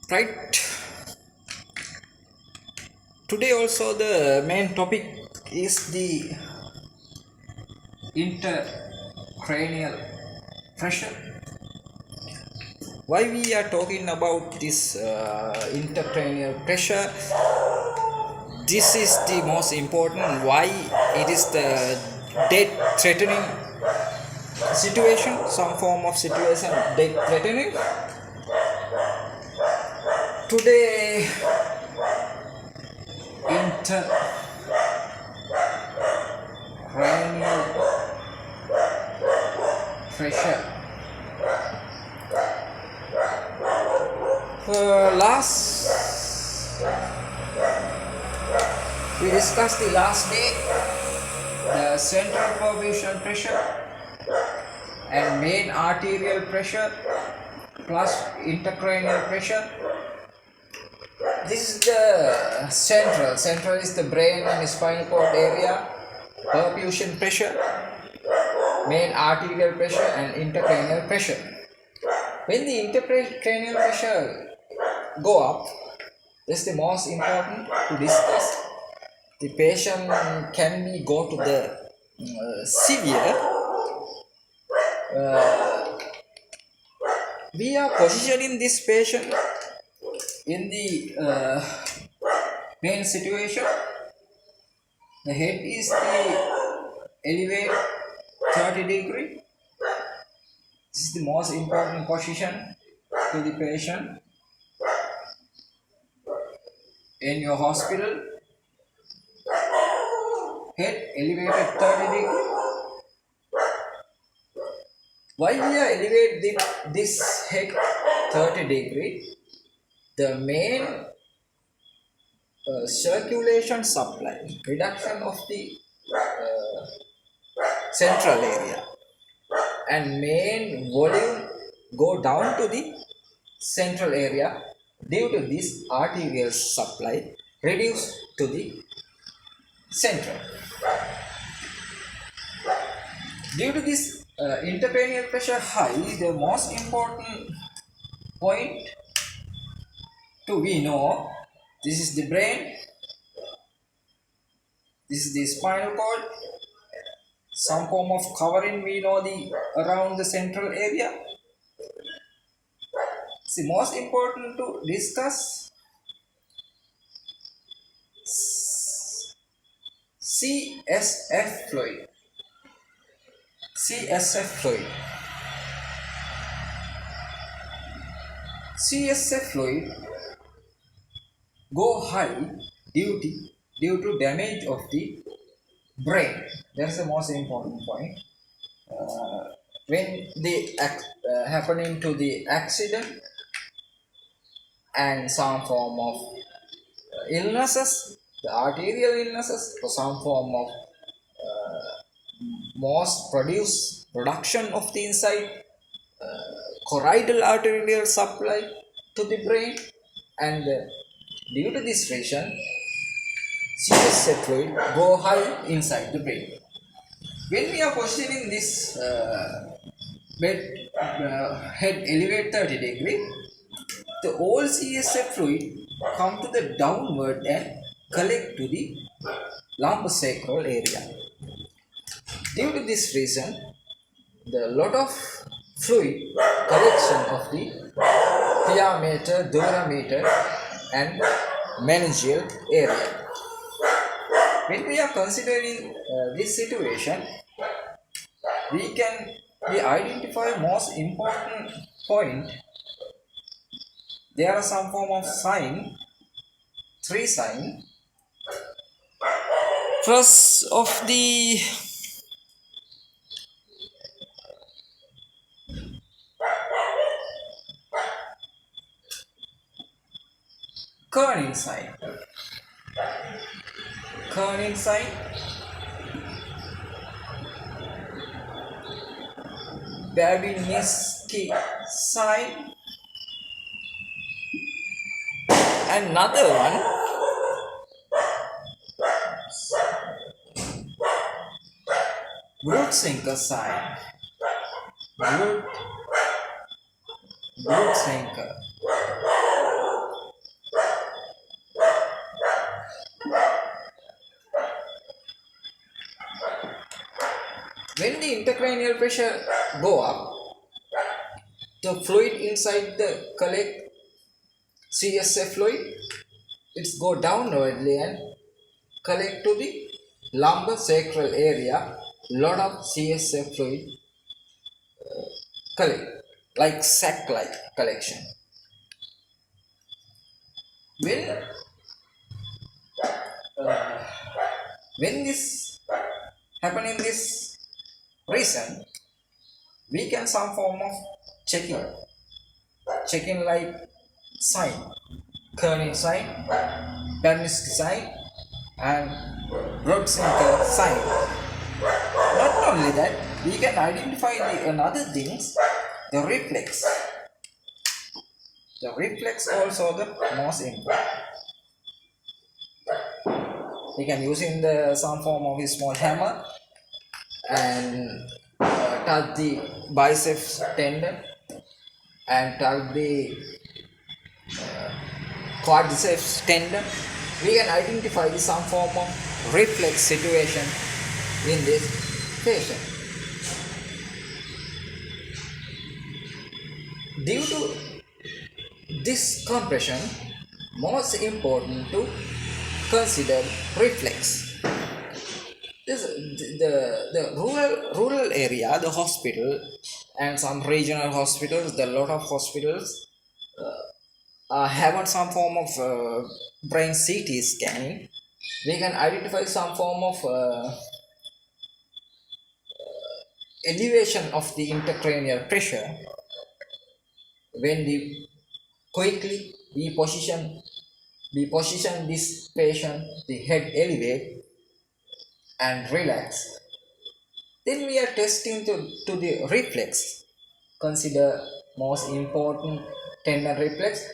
Right. Today also the main topic is the intercranial pressure. Why we are talking about this intercranial pressure? This is the most important. Why it is the death-threatening situation, some form of situation death-threatening. Today, intercranial pressure. We discussed the last day the central perfusion pressure and main arterial pressure plus intercranial pressure. This is the central. Central is the brain and spinal cord area, perfusion pressure, main arterial pressure and intercranial pressure. When the intercranial pressure go up, this is the most important to discuss. The patient can be go to the severe. We are positioning this patient in the main situation. The head is the elevate 30 degree. This is the most important position to the patient in your hospital. Head elevated 30 degree. Why we are elevate this head 30 degree? The main circulation supply, reduction of the central area, and main volume go down to the central area due to this arterial supply reduced to the central. Due to this intercranial pressure high, the most important point we know, this is the brain, this is the spinal cord, some form of covering we know the around the central area. It's the most important to discuss. CSF fluid. CSF fluid. CSF fluid go high due to damage of the brain. That's the most important point. When the happening to the accident and some form of illnesses, the arterial illnesses, or some form of most production of the inside choroidal arterial supply to the brain, and due to this reason, CSF fluid go high inside the brain. When we are positioning this head elevate 30 degree, the all CSF fluid come to the downward and collect to the lumbosacral area. Due to this reason, the lot of fluid collection of the pia mater, dura mater and meningeal area. When we are considering this situation, we identify most important point. There are some form of sign, 3 sign. First of the Kerning sign. Kerning sign. Babinski sign. Another one. Root sinker sign. Root sinker. intracranial pressure go up, the fluid inside the collect CSF fluid, it's go downwardly and collect to the lumbar sacral area. Lot of CSF fluid collect, like sac-like collection. When uh, when this happen in this reason, we can some form of checking like sign, Kerning sign, Berninsky sign, and Rotzinker sign. Not only that, we can identify the another things, the reflex. The reflex also the most important. We can use in the some form of a small hammer and touch the biceps tendon and touch the quadriceps tendon. We can identify some form of reflex situation in this patient. Due to this compression, most important to consider reflex. This, the rural area, the hospital and some regional hospitals, the lot of hospitals have some form of brain CT scanning. We can identify some form of elevation of the intracranial pressure when we quickly we position this patient, the head elevate and relax. Then we are testing to the reflex. Consider most important tendon reflex.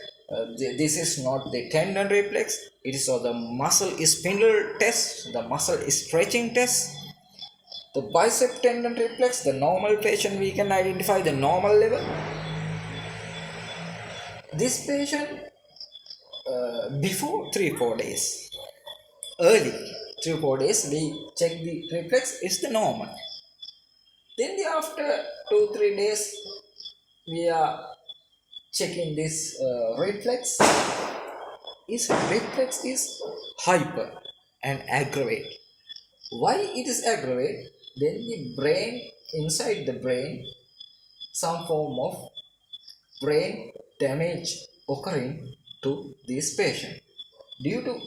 This is not the tendon reflex, it is the muscle spindle test, the muscle stretching test. The bicep tendon reflex, the normal patient we can identify the normal level. This patient before 3-4 days, early 3-4 days, we check the reflex is the normal. Then after 2-3 days, we are checking this reflex. Reflex is hyper and aggravate. Why it is aggravate? Then the brain, inside the brain, some form of brain damage occurring to this patient. Due to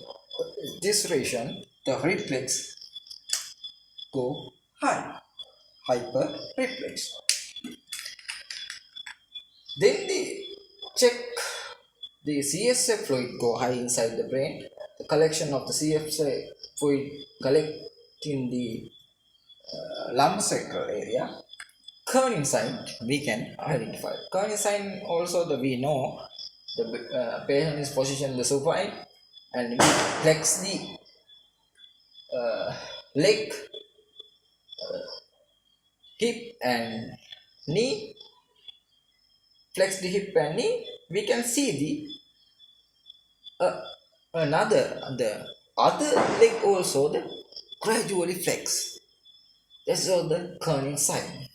this reason, the reflex go high, hyper reflex. Then the check the CSF fluid go high inside the brain. The collection of the CSF fluid collect in the lumbar sacral area. Kerning sign we can identify. Kerning sign also we know the patient is positioned the supine and we flex the leg, hip and knee. Flex the hip and knee. We can see the the other leg also the gradually flex. That's all the Kerning sign.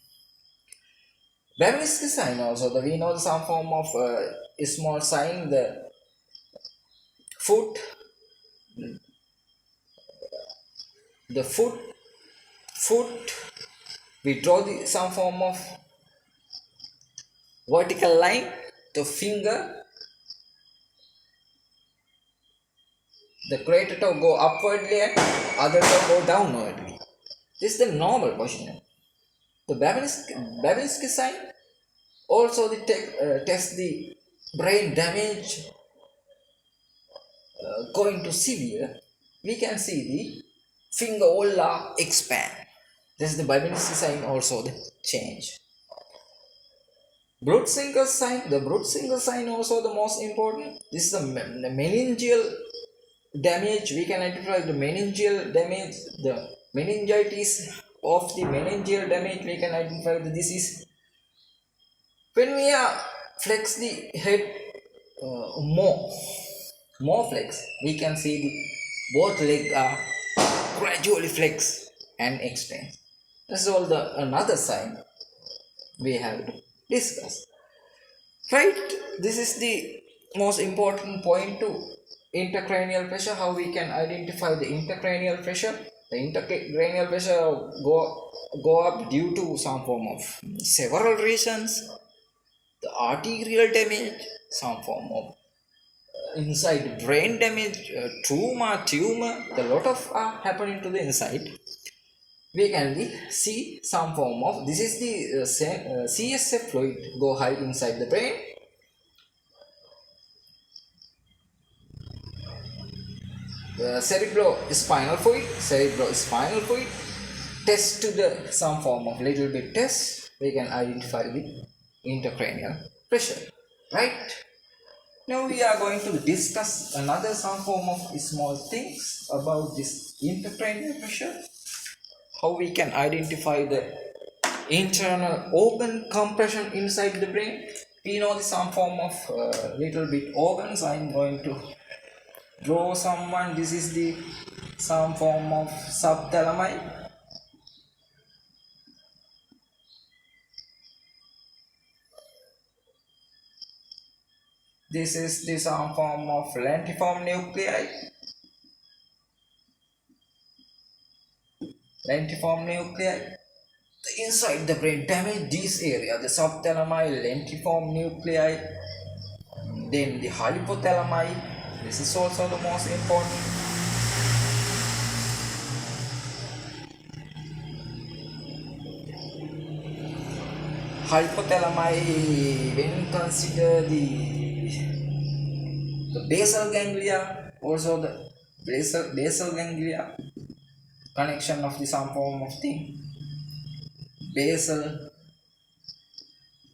Berninsky sign also, we know some form of small sign, the foot, we draw some form of vertical line, the finger, the greater toe go upwardly and other toe go downwardly. This is the normal position. The Babinski sign also test the brain damage going to severe. We can see the finger ulna expand. This is the Babinski sign also the change. Brutzinger sign. The Brutzinger sign also the most important. This is the meningeal damage. We can identify the meningeal damage, the meningitis of the meningeal damage. We can identify the disease. When we flex the head more flex, we can see the both legs are gradually flex and extend. This is all the another sign we have to discuss. Right? This is the most important point to intracranial pressure. How we can identify the intracranial pressure. The intracranial pressure go up due to some form of several reasons. The arterial damage, some form of inside brain damage, trauma, tumor. A lot of are happening to the inside. We can see some form of, this is the CSF fluid go high inside the brain. The cerebrospinal fluid test to the some form of little bit test, we can identify the intracranial pressure. Right? Now we are going to discuss another some form of small things about this intracranial pressure. How we can identify the internal organ compression inside the brain. We know the some form of little bit organs. I am going to draw someone. This is the some form of subthalami. This is the some form of lentiform nuclei. Inside the brain damage this area, the subthalami, lentiform nuclei, then the hypothalami. This is also the most important. Hypothalami, when consider the basal ganglia, also the basal ganglia, connection of the some form of thing, basal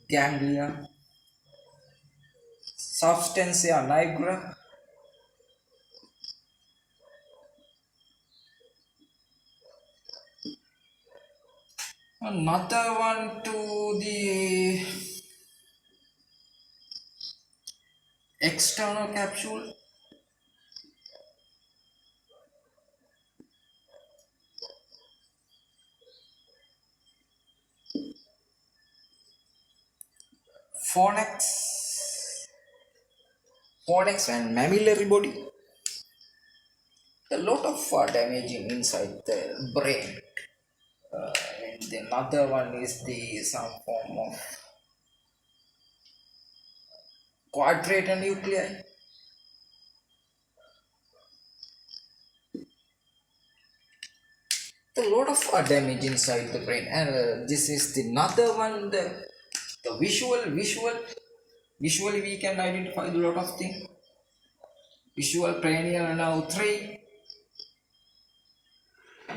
ganglia, substantia nigra, another one to the external capsule, fornix and mammillary body. A lot of damaging inside the brain. And the another one is the some form of quadrate nuclei. A lot of damage inside the brain, and this is the another one, the visually we can identify a lot of things. Visual cranial nerve 3,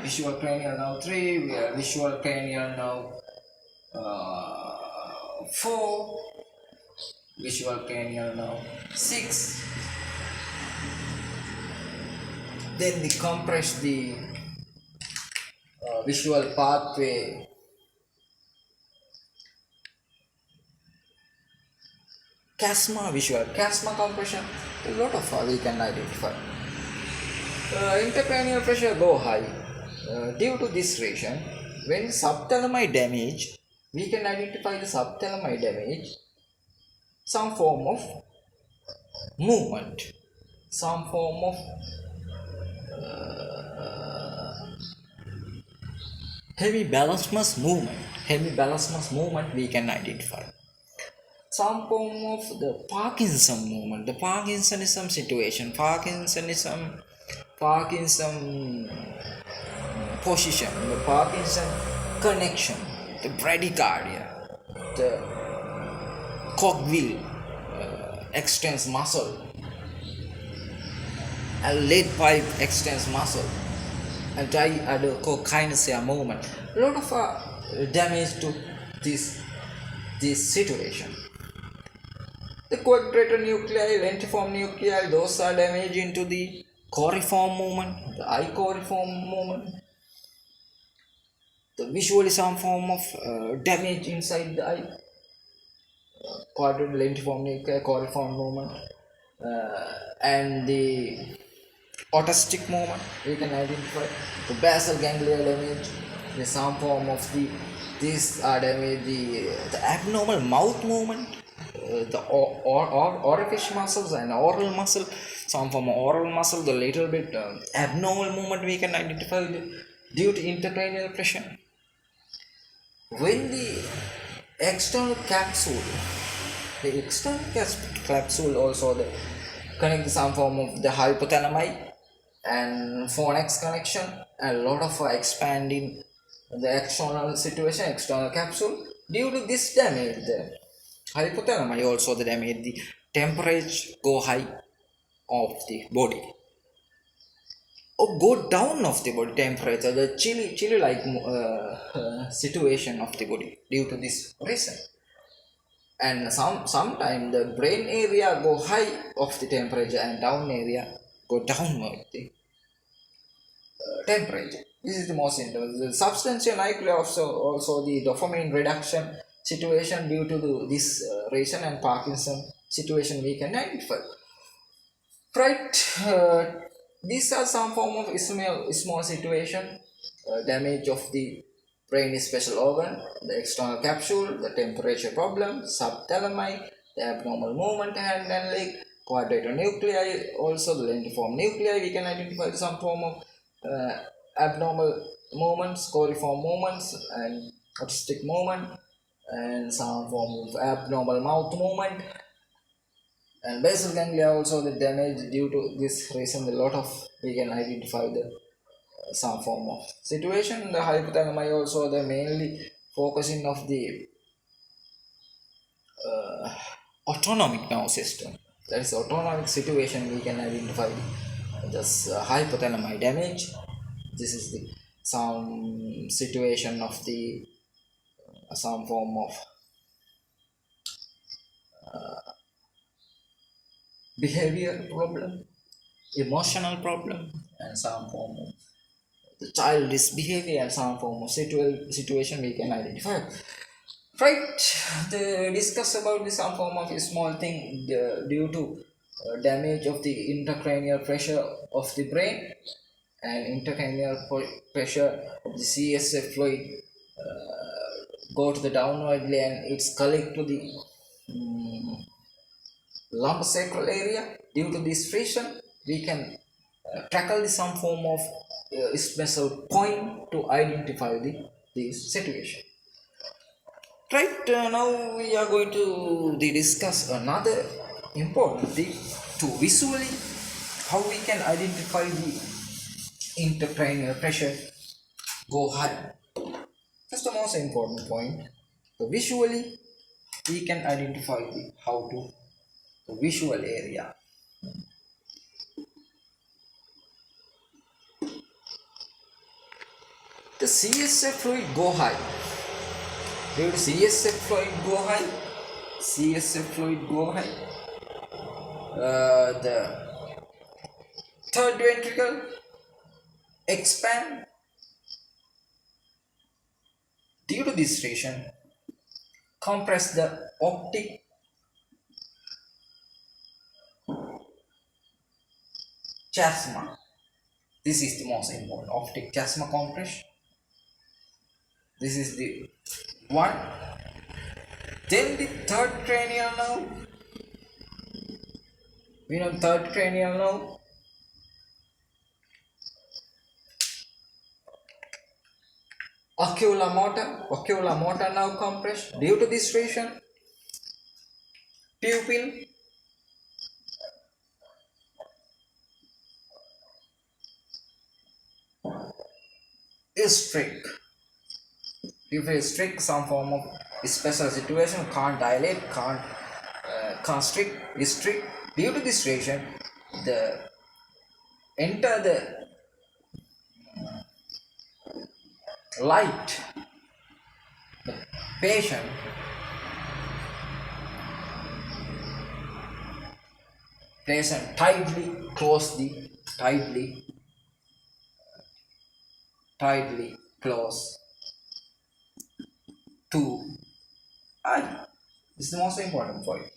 visual cranial nerve 4, visual cranial nerve 6. Then we compress the visual pathway visual chiasma compression. A lot of we can identify. Intracranial pressure go high due to this reason. When subthalami damage, we can identify the subthalami damage, some form of movement, some form of hemibalasmus movement we can identify. Some form of the Parkinson movement, the Parkinsonism situation, Parkinson position, the Parkinson connection, the bradycardia, the cogwheel extends muscle, a lead pipe extends muscle, a diadochokinesia movement. A lot of damage to this situation. The quadrate nuclei, lentiform nuclei, those are damaged into the coriform movement, the eye coriform movement. The visually some form of damage inside the eye. Quadrate, lentiform nuclei, coriform movement, and the autistic movement we can identify. The basal ganglia damage, the some form of the this damage the abnormal mouth movement, the orifice muscles and oral muscle, some form of oral muscle, the little bit abnormal movement we can identify due to intracranial pressure. When the external capsule also the connect some form of the hypothalami and phonex connection, and a lot of expanding the external situation, external capsule. Due to this damage, the hypothalami also the damage, the temperature go high of the body or go down of the body temperature, the chilly like situation of the body due to this reason. And sometime the brain area go high of the temperature and down area go downward the temperature. This is the most interesting. The substantial likely also the dopamine reduction situation due to this reason, and Parkinson situation we can identify. Right, these are some form of small situation, damage of the brain special organ, the external capsule, the temperature problem, subthalami, the abnormal movement hand and leg, quadrator nuclei, also the lentiform nuclei. We can identify some form of abnormal movements, coliform movements, and autistic movement, and some form of abnormal mouth movement. And basal ganglia also the damage due to this reason. A lot of we can identify the some form of situation. The hypothalami also the mainly focusing of the autonomic nervous system. That is autonomic situation we can identify this hypothalami damage. This is the some situation of the some form of behavior problem, emotional problem, and some form of the childish behavior, and some form of situation we can identify. Right, they discuss about the some form of a small thing due to damage of the intracranial pressure of the brain and intracranial pressure of the CSF fluid go to the downwardly, and it's collect to the lumbosacral area. Due to this friction, we can tackle some form of special point to identify this situation. Right, now we are going to discuss another important thing to visually how we can identify the intracranial pressure go high. That's the most important point. So visually we can identify how to the visual area. The CSF fluid go high. Due to CSF fluid go high, the third ventricle expand. Due to this reason, compress the optic chiasma. This is the most important, optic chiasma compression. This is the one. Then the third cranial nerve. We know third cranial nerve. Oculomotor nerve compression. Due to this reason, pupil is strict. If it is strict, some form of special situation, can't dilate, can't strict, is strict. Due to this reason, the enter the light, the patient tightly close to eye. This is the most important point.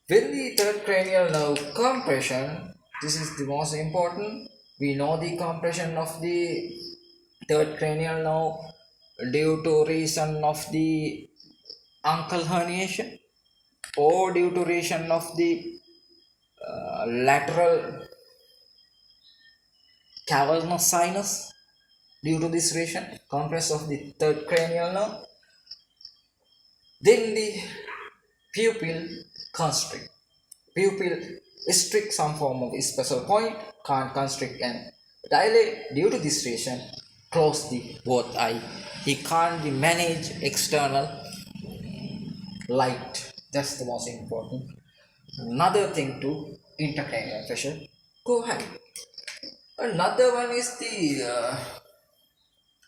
When the third cranial nerve compression, this is the most important. We know the compression of the third cranial nerve due to reason of the ankle herniation or due to reason of the lateral cavernous sinus. Due to this reason, compress of the third cranial nerve, then the pupil constrict. Pupil restrict some form of special point, can't constrict and dilate. Due to this reason, close the both eye. He can't manage external light. That's the most important. Another thing to intracranial pressure. Go ahead. Another one is the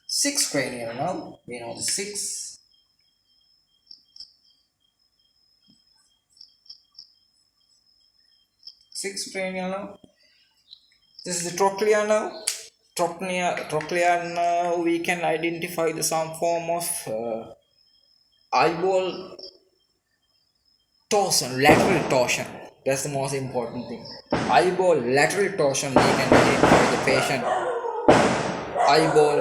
sixth cranial nerve. We know the sixth cranial nerve. This is the trochlear nerve. Trochlear nerve. We can identify the some form of eyeball torsion, lateral torsion. That's the most important thing. Eyeball lateral torsion. We can identify the patient eyeball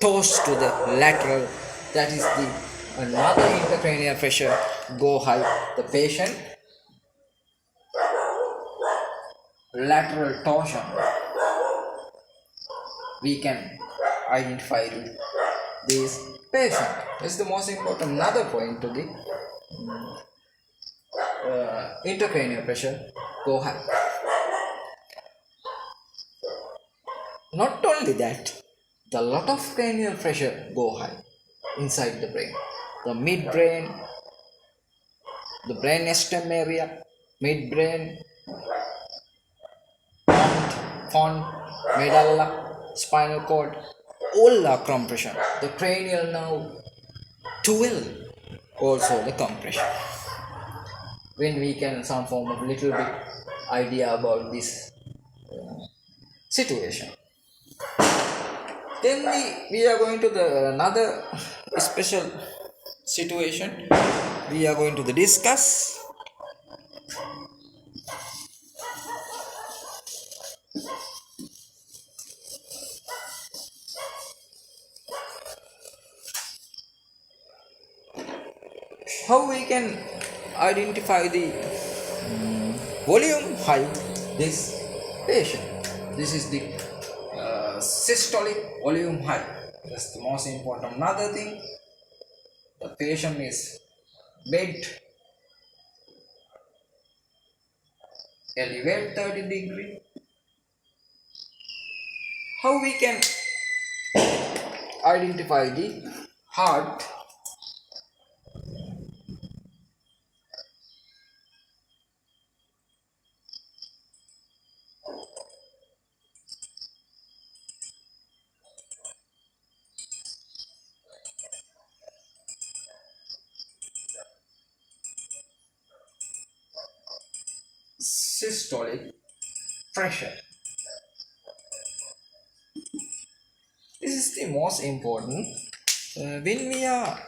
tossed to the lateral. That is the another intracranial pressure. Go high. The patient lateral torsion. We can identify this patient. This is the most important. Another point to the intracranial pressure. Go high. Not only that, the lot of cranial pressure go high inside the brain. The midbrain, the brain stem area, midbrain, font, medulla, spinal cord, all are compression. The cranial nerve 12 also the compression. When we can some form of little bit idea about this situation. Then we are going to the another special situation. We are going to the discuss. How we can identify the volume high this patient. This is the systolic volume high. That's the most important. Another thing, the patient is bed elevate 30 degree. How we can identify the heart? Systolic pressure. This is the most important. When we are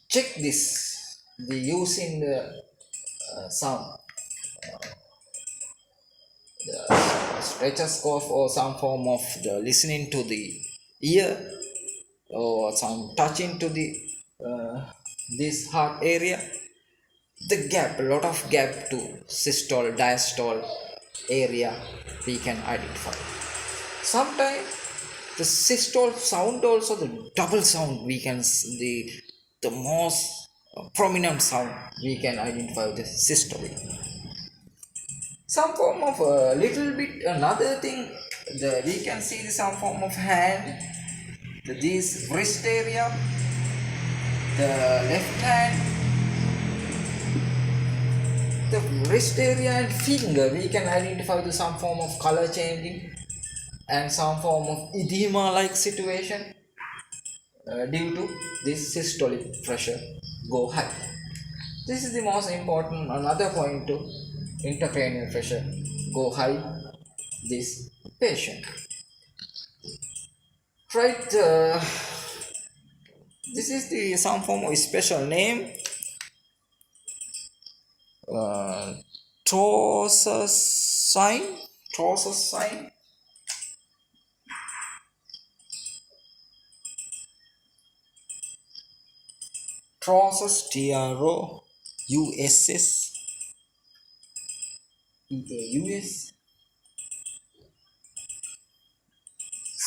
check this, the using the some the stethoscope or some form of the listening to the ear or some touching to the this heart area. The gap, a lot of gap to systole, diastole area we can identify. Sometimes the systole sound also the double sound we can the most prominent sound we can identify the systole. Some form of a little bit another thing we can see some form of hand, this wrist area, the left hand. The wrist area and finger we can identify to some form of color changing and some form of edema like situation due to this systolic pressure go high. This is the most important another point to intracranial pressure go high this patient. Right, this is the some form of special name. Trosus sign. Trousus, TROUSSEAUS,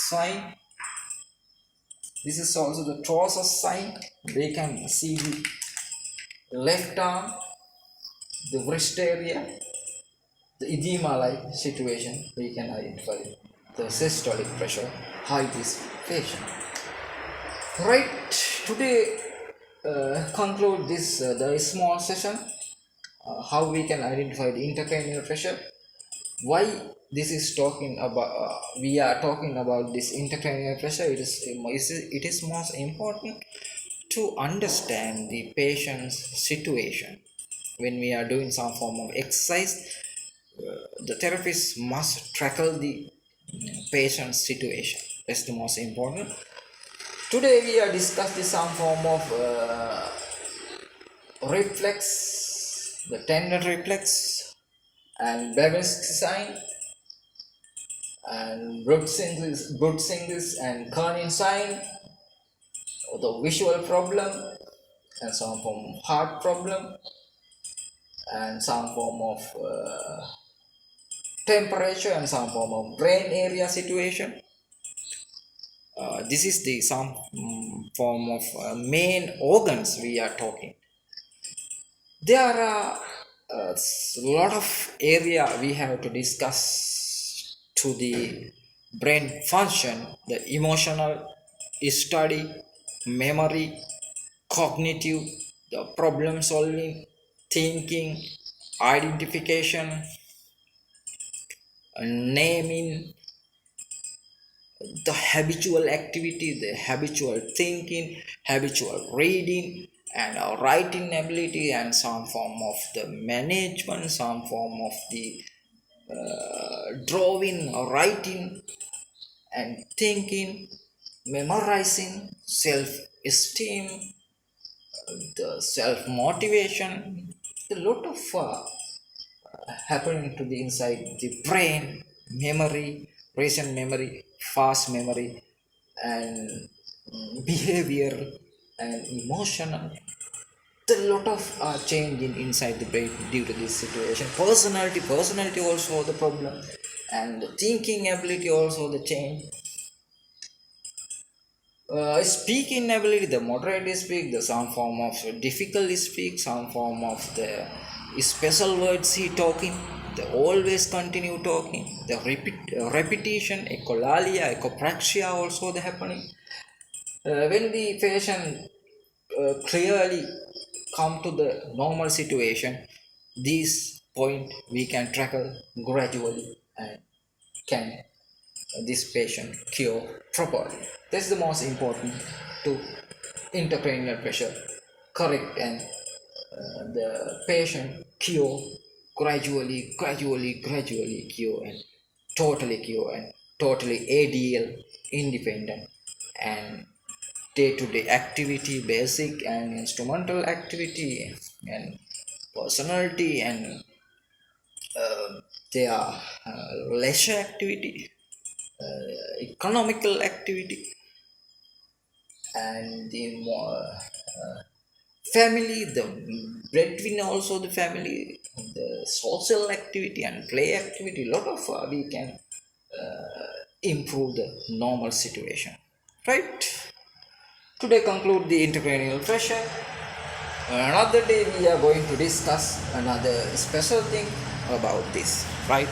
sign. This is also the trousus sign. They can see the left arm, the wrist area, the edema like situation. We can identify the systolic pressure, high this patient. Right, today conclude this the small session, how we can identify the intracranial pressure. Why this is talking about, we are talking about this intracranial pressure. It is most important to understand the patient's situation. When we are doing some form of exercise, the therapist must tackle the patient's situation. That's the most important. Today we are discussing some form of reflex, the tendon reflex, and Bevel's sign, and Brooksing's and Kernin sign, the visual problem, and some form of heart problem, and some form of temperature, and some form of brain area situation. This is the some form of main organs we are talking. There are a lot of area we have to discuss to the brain function, the emotional study, memory, cognitive, the problem solving, thinking, identification, naming, the habitual activity, the habitual thinking, habitual reading, and writing ability, and some form of the management, some form of the drawing or writing, and thinking, memorizing, self-esteem, the self-motivation. A lot of happening to the inside the brain, memory, recent memory, fast memory, and behavior and emotional. A lot of change inside the brain due to this situation. Personality also the problem, and the thinking ability also the change. Speaking ability, the moderate speak, the some form of difficult speak, some form of the special words he talking, they always continue talking, the repetition, echolalia, echopraxia also the happening. When the patient clearly come to the normal situation, this point we can tackle gradually and can this patient cure properly. That's the most important to intracranial pressure correct, and the patient cure gradually cure, and totally ADL independent, and day-to-day activity, basic and instrumental activity, and personality, and their leisure activity, economical activity, and the more family, the breadwinner also the family, the social activity and play activity. A lot of we can improve the normal situation. Right. Today conclude the intracranial pressure. Another day we are going to discuss another special thing about this. Right.